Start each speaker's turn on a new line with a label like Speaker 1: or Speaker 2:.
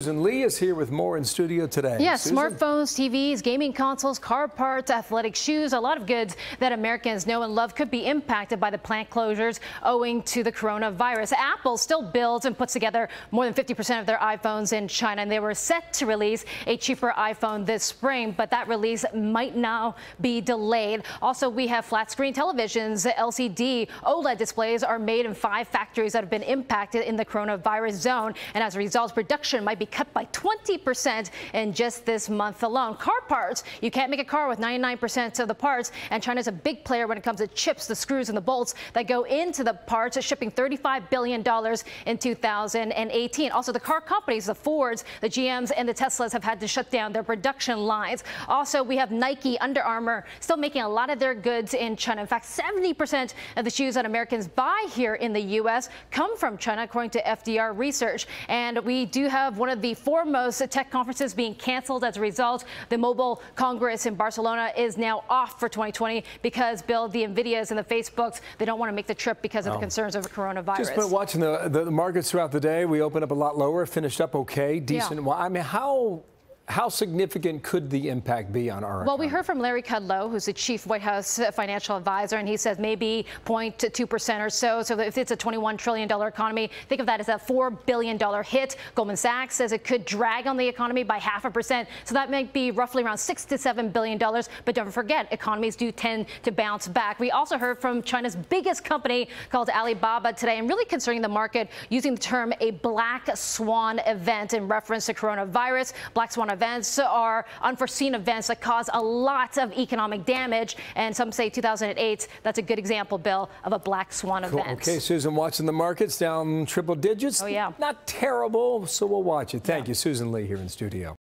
Speaker 1: Susan Lee is here with more in studio today.
Speaker 2: Yes,
Speaker 1: Susan?
Speaker 2: smartphones, TVs, gaming consoles, car parts, athletic shoes, a lot of goods that Americans know and love could be impacted by the plant closures owing to the coronavirus. Apple still builds and puts together more than 50% of their iPhones in China, and they were set to release a cheaper iPhone this spring, but that release might now be delayed. Also, we have flat screen televisions. LCD OLED displays are made in 5 factories that have been impacted in the coronavirus zone, and as a result, production might be cut by 20% in just this month alone. Car parts, you can't make a car with 99% of the parts, and China's a big player when it comes to chips, the screws and the bolts that go into the parts, shipping $35 billion in 2018. Also, the car companies, the Fords, the GMs, and the Teslas have had to shut down their production lines. Also, we have Nike, Under Armour, still making a lot of their goods in China. In fact, 70% of the shoes that Americans buy here in the U.S. come from China, according to FDR research. And we do have one of the foremost tech conferences being canceled as a result. The Mobile Congress in Barcelona is now off for 2020 because, Bill, the NVIDIAs and the Facebooks, they don't want to make the trip because of the concerns over coronavirus.
Speaker 1: Just been watching the markets throughout the day. We opened up a lot lower, finished up okay, decent.
Speaker 2: Yeah.
Speaker 1: I mean, how significant could the impact be on our economy?
Speaker 2: We heard from Larry Kudlow, who's the chief White House financial advisor, and he says maybe 0.2% or so. So if it's a $21 trillion economy, think of that as a $4 billion hit. Goldman Sachs says it could drag on the economy by 0.5%. So that might be roughly around $6 to $7 billion. But don't forget, economies do tend to bounce back. We also heard from China's biggest company called Alibaba today, and really concerning the market using the term a black swan event in reference to coronavirus. Black swan events are unforeseen events that cause a lot of economic damage, and some say 2008, that's a good example, Bill, of a black swan event.
Speaker 1: Okay, Susan, watching the markets down triple digits.
Speaker 2: Oh, yeah.
Speaker 1: Not terrible, so we'll watch it. Thank you, Susan Lee, here in studio.